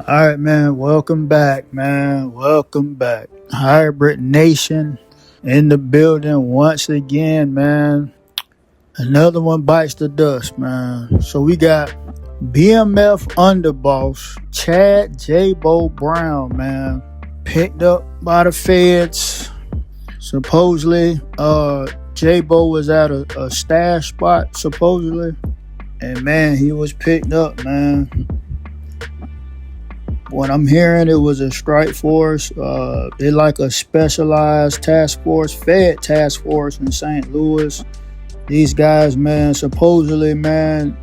All right, man. Welcome back, man. Welcome back. Hybrid Nation in the building once again, man. Another one bites the dust, man. So we got BMF underboss Chad J-Bo Brown, man. Picked up by the feds. Supposedly, J-Bo was at a stash spot, supposedly. And man, he was picked up, man. What I'm hearing, it was a strike force. They like a specialized task force, Fed task force in St. Louis. These guys, man, supposedly, man,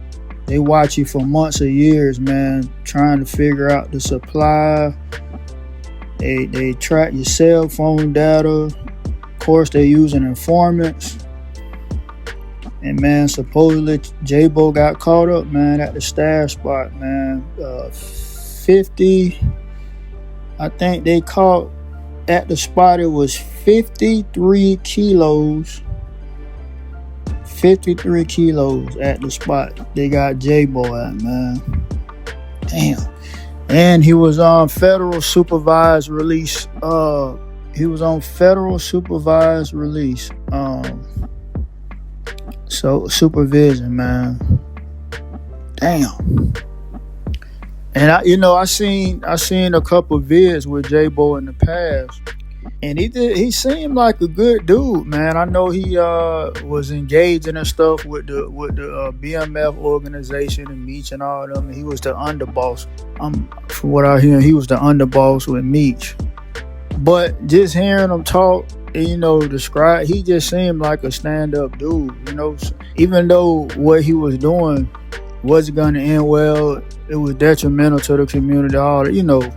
they watch you for months or years, man, trying to figure out the supply. They track your cell phone data. Of course, they're using informants. And man, supposedly J-Bo got caught up, man, at the stash spot, man. 50, I think they caught at the spot, it was 53 kilos. 53 kilos at the spot they got J-Bo at, man. Damn. And he was on federal supervised release. He was on federal supervised release. So supervision, man. Damn. And I seen a couple of vids with J-Bo in the past, and he seemed like a good dude, man. I know he was engaging and stuff with the BMF organization and Meech and all of them. And he was the underboss. From what I hear, he was the underboss with Meech. But just hearing him talk, describe, he just seemed like a stand-up dude. Even though what he was doing wasn't gonna end well, it was detrimental to the community, all the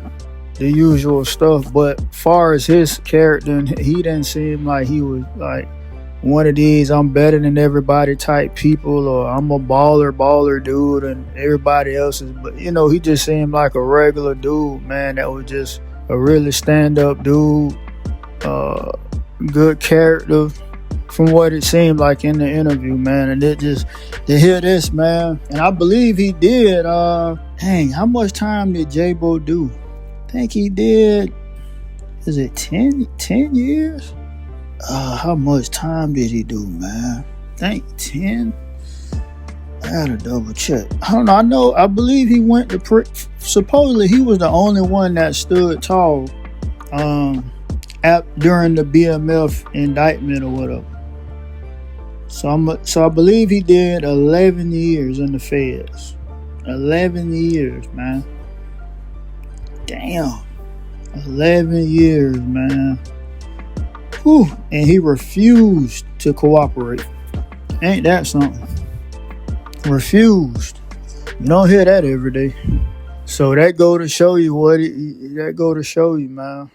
usual stuff. But far as his character, he didn't seem like he was like one of these I'm better than everybody type people, or I'm a baller dude and everybody else is. But he just seemed like a regular dude, man, that was just a really stand-up dude, good character, from what it seemed like in the interview, man. And it just to hear this, man, and I believe he did how much time did J-Bo do? I think he did, is it 10 years? How much time did he do, man? I think 10. I gotta double check. I don't know. I believe he went to supposedly he was the only one that stood tall during the BMF indictment or whatever. So I believe he did 11 years in the feds. 11 years, man. Damn. 11 years, man. Whew. And he refused to cooperate. Ain't that something? Refused. You don't hear that every day. So that go to show you man.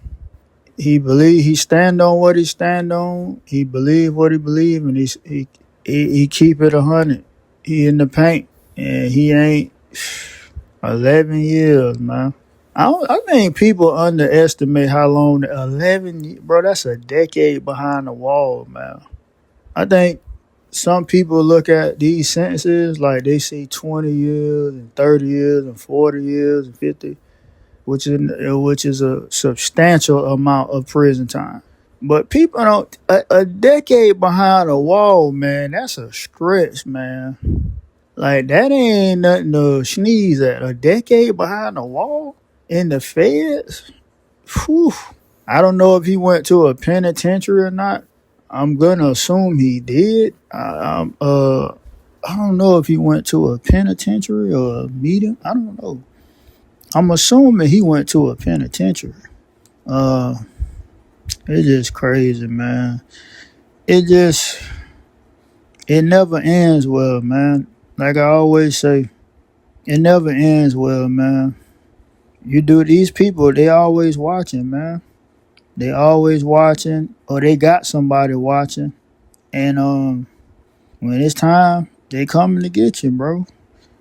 He stand on what he stand on. He believe what he believe, and he keep it 100. He in the paint, and he ain't 11 years, man. I think people underestimate how long 11, bro. That's a decade behind the wall, man. I think some people look at these sentences like they see 20 years and 30 years and 40 years and 50. Which is a substantial amount of prison time. But people don't, a decade behind a wall, man, that's a stretch, man. Like, that ain't nothing to sneeze at. A decade behind a wall in the feds? Whew. I don't know if he went to a penitentiary or not. I'm going to assume he did. I don't know if he went to a penitentiary or a meeting. I don't know. I'm assuming he went to a penitentiary. It's just crazy, man. It never ends well, man. Like I always say, it never ends well, man. These people, they always watching, man. They always watching, or they got somebody watching. And when it's time, they coming to get you, bro.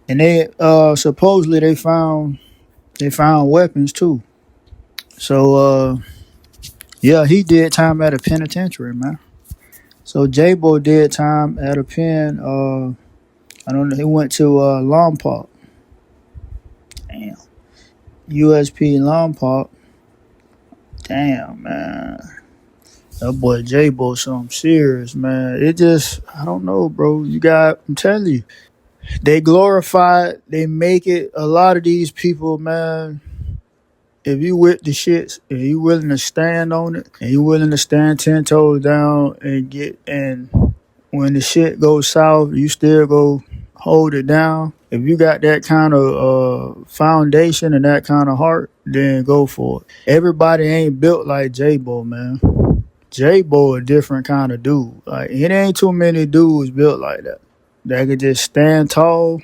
And they supposedly they found weapons too. So yeah, he did time at a penitentiary, man. So J-Bo did time at a pen. I don't know. He went to Lompoc. Damn. USP Lompoc. Damn, man. That boy J-Bo something serious, man. It just, I don't know, bro. I'm telling you, they glorify, they make it, a lot of these people, man, if you with the shits and you willing to stand on it and you willing to stand 10 toes down and when the shit goes south, you still go hold it down. If you got that kind of foundation and that kind of heart, then go for it. Everybody ain't built like J-Bo, man. J-Bo a different kind of dude. Like, it ain't too many dudes built like that. That could just stand tall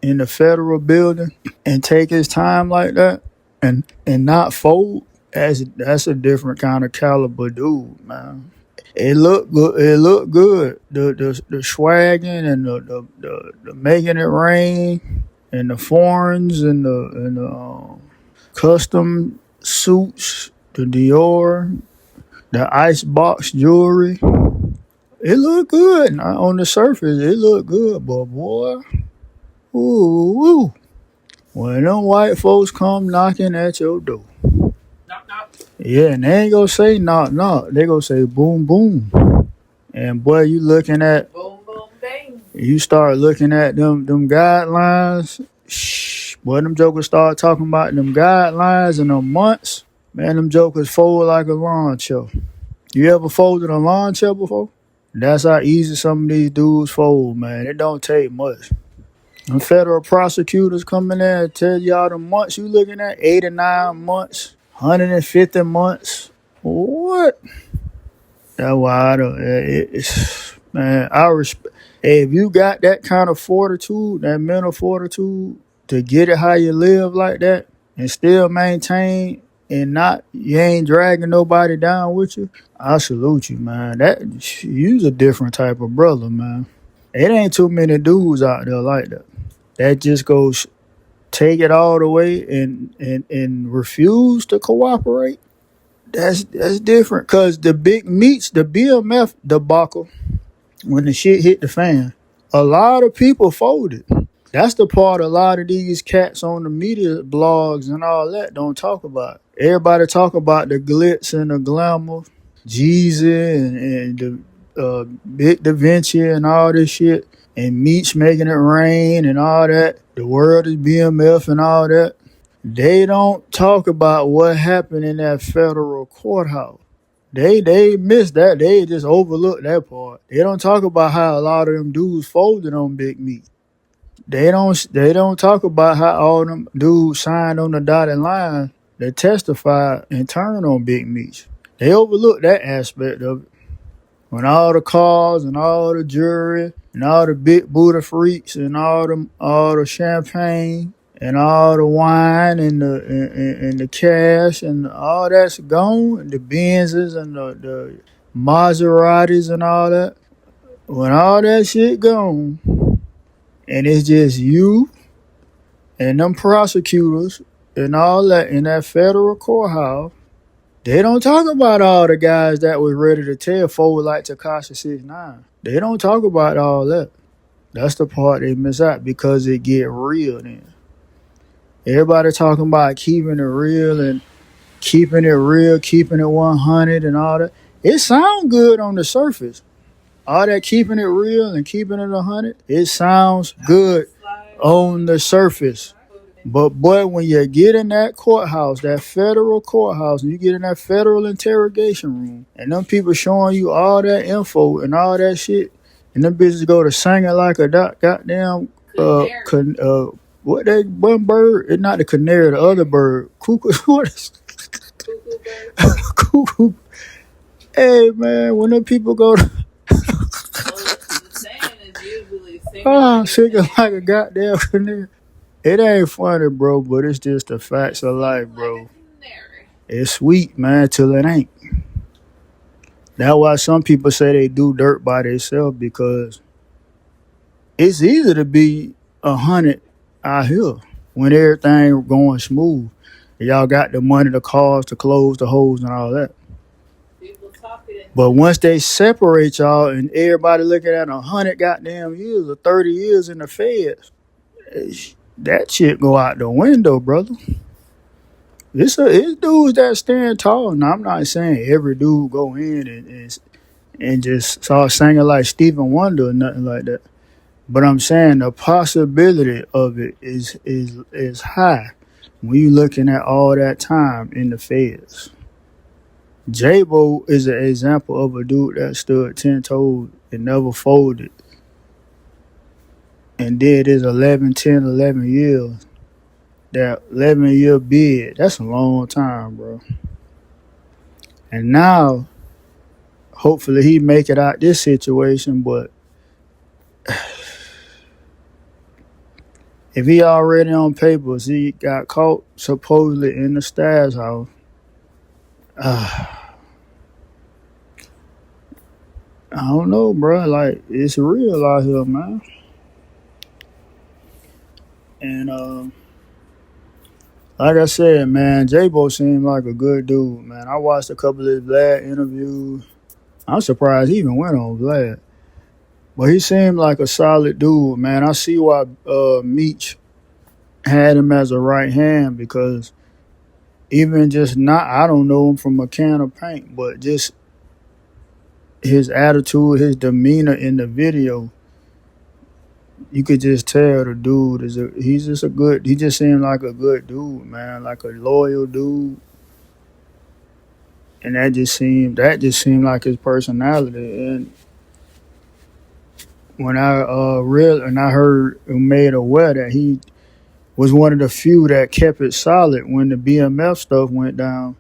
in the federal building and take his time like that and not fold. That's a different kind of caliber dude, man. It looked good. It looked good. The swagging and the making it rain and the foreigns and the custom suits, the Dior, the icebox jewelry. It looked good on the surface. It looked good, but boy, ooh, woo. When them white folks come knocking at your door, yeah, and they ain't gonna say knock knock. They gonna say boom boom. And boy, you start looking at them guidelines. Shh, boy, them jokers start talking about them guidelines and them months. Man, them jokers fold like a lawn chair. You ever folded a lawn chair before? That's how easy some of these dudes fold, man. It don't take much. And federal prosecutors come in there and tell y'all the months you looking at, 89 months, 150 months. What? That's why I don't. Man, I respect. If you got that kind of fortitude, that mental fortitude to get it how you live like that and still maintain and not you ain't dragging nobody down with you, I salute you, man. You's a different type of brother, man. It ain't too many dudes out there like that. That just goes take it all the way and refuse to cooperate. That's different. Cause the big meats, the BMF debacle, when the shit hit the fan, a lot of people folded. That's the part a lot of these cats on the media blogs and all that don't talk about. Everybody talk about the glitz and the glamour, Jeezy and the Big Da Vinci and all this shit, and Meech making it rain and all that. The world is BMF and all that. They don't talk about what happened in that federal courthouse. They missed that. They just overlooked that part. They don't talk about how a lot of them dudes folded on Big Meat. They don't talk about how all them dudes signed on the dotted line that testified and turned on Big Meat. They overlooked that aspect of it. When all the cars and all the jewelry and all the big booty freaks and all the champagne and all the wine and the cash and all that's gone, the Benzes and the Maseratis and all that. When all that shit gone, and it's just you and them prosecutors and all that in that federal courthouse, they don't talk about all the guys that was ready to tear forward like Tekashi 6ix9ine. They don't talk about all that. That's the part they miss out because it get real then. Everybody talking about keeping it real and keeping it real, keeping it 100 and all that. It sound good on the surface. All that keeping it real and keeping it 100, it sounds good on the surface. But boy, when you get in that courthouse, that federal courthouse, and you get in that federal interrogation room, and them people showing you all that info and all that shit, and them bitches go to singing like a goddamn what that one bird? It's not the canary, the other bird. Cuckoo. What is cuckoo? Hey man, when them people go to singing like a goddamn canary. It ain't funny, bro, but it's just the facts of life, bro. It's sweet, man, till it ain't. That's why some people say they do dirt by themselves because it's easy to be 100 out here when everything going smooth. Y'all got the money, the cars, the clothes, the hoes, and all that. But once they separate y'all and everybody looking at 100 goddamn years or 30 years in the feds, that shit go out the window, brother. It's dudes that stand tall. Now I'm not saying every dude go in and just start singing like Stephen Wonder or nothing like that. But I'm saying the possibility of it is high when you looking at all that time in the feds. J-Bo is an example of a dude that stood 10 toes and never folded and did his 11, 10, 11 years. That 11-year bid, that's a long time, bro. And now, hopefully he make it out this situation, but if he already on papers, he got caught supposedly in the stash house. I don't know, bro. Like, it's real out here, man. And like I said, man, J-Bo seemed like a good dude, man. I watched a couple of his Vlad interviews. I'm surprised he even went on Vlad. But he seemed like a solid dude, man. I see why Meech had him as a right hand because even just not, I don't know him from a can of paint, but just his attitude, his demeanor in the video, you could just tell the dude he just seemed like a good dude, man, like a loyal dude. And that just seemed like his personality. And when I heard and made aware that he was one of the few that kept it solid when the BMF stuff went down,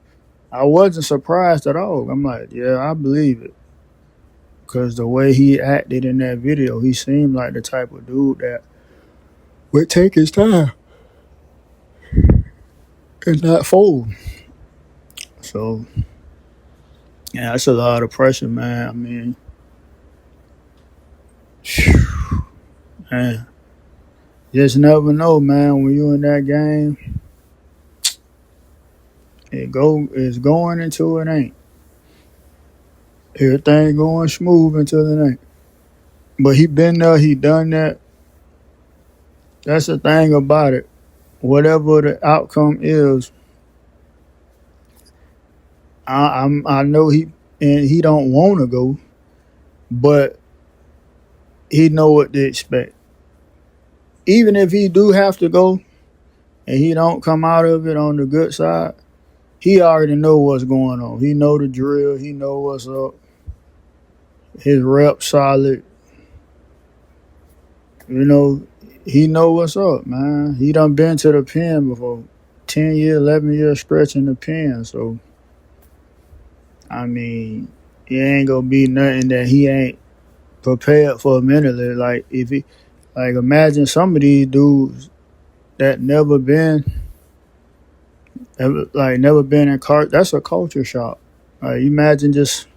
I wasn't surprised at all. I'm like, yeah, I believe it. Because the way he acted in that video, he seemed like the type of dude that would take his time and not fold. So, yeah, that's a lot of pressure, man. I mean, man, just never know, man. When you in that game, it's going until it ain't. Everything going smooth until it ain't. But he been there, he done that. That's the thing about it. Whatever the outcome is, I know he don't want to go, but he know what to expect. Even if he do have to go and he don't come out of it on the good side, he already know what's going on. He know the drill. He know what's up. His rep solid. You know, he know what's up, man. He done been to the pen before. 10-year, 11-year stretch in the pen. So, I mean, it ain't gonna be nothing that he ain't prepared for mentally. Like, imagine some of these dudes that never been in car. That's a culture shock. Like, imagine just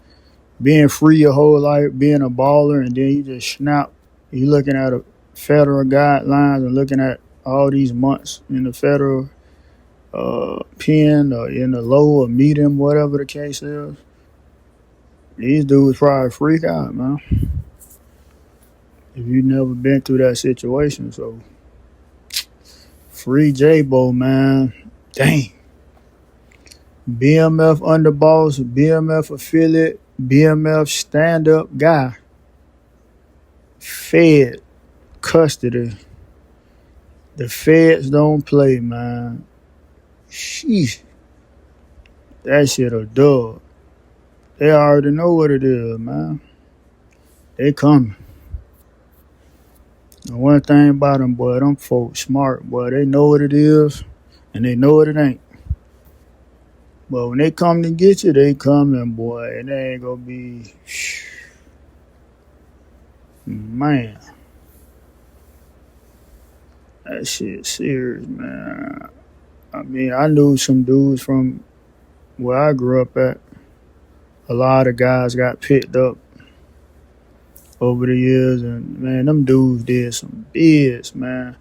being free your whole life, being a baller, and then you just snap. You looking at a federal guidelines and looking at all these months in the federal pen or in the low or medium, whatever the case is. These dudes probably freak out, man. If you never been through that situation, so free J-Bo, man. Dang. BMF underboss, BMF affiliate, BMF stand-up guy. Fed custody. The feds don't play, man. Sheesh. That shit a dub. They already know what it is, man. They coming. And one thing about them, boy, them folks smart, boy. They know what it is, and they know what it ain't. But when they come to get you, they coming, boy. And they ain't gonna be... Man. That shit serious, man. I mean, I knew some dudes from where I grew up at. A lot of guys got picked up over the years, and man, them dudes did some bids, man.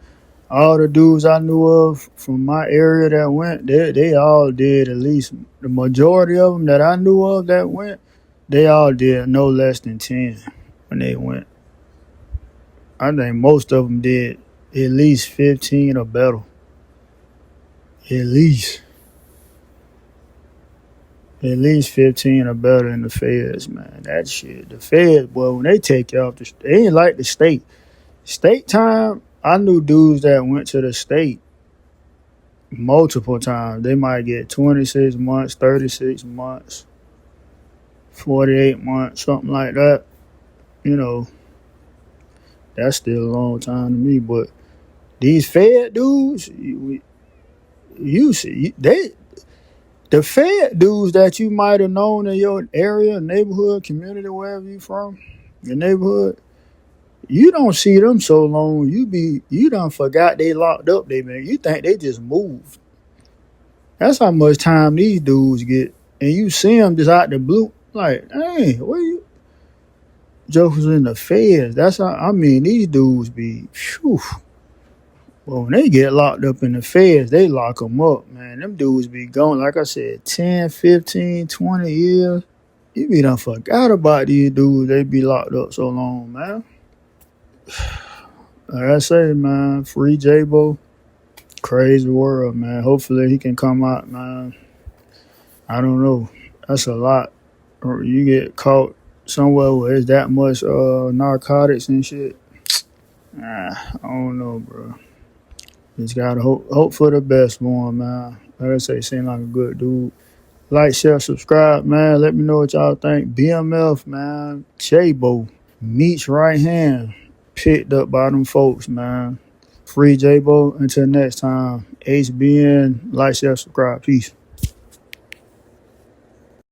All the dudes I knew of from my area that went, they all did at least, the majority of them that I knew of that went, they all did no less than 10 when they went. I think most of them did at least 15 or better. At least. At least 15 or better in the feds, man. That shit. The feds, boy, when they take you off they ain't like the state. State time, I knew dudes that went to the state multiple times. They might get 26 months, 36 months, 48 months, something like that. You know, that's still a long time to me. But these Fed dudes, you see, the Fed dudes that you might have known in your area, neighborhood, community, wherever you from, your neighborhood, you don't see them so long. You done forgot they locked up. You think they just moved. That's how much time these dudes get, and you see them just out the blue, like, hey, where you? Jokers in the feds. That's how I mean. These dudes be, phew. Well, when they get locked up in the feds, they lock them up, man. Them dudes be going, like I said, 10, 15, 20 years. You be done forgot about these dudes. They be locked up so long, man. Like I say, man, free J-Bo. Crazy world, man. Hopefully he can come out, man. I don't know. That's a lot. Or you get caught somewhere where there's that much narcotics and shit. I don't know, bro. Just gotta hope for the best for him, man. Like I say, seem like a good dude. Like, share, subscribe, man. Let me know what y'all think. BMF, man. J-Bo. Meets right hand. Picked up by them folks, man. Free J-Bo. Until next time. HBN. Like, share, subscribe. Peace.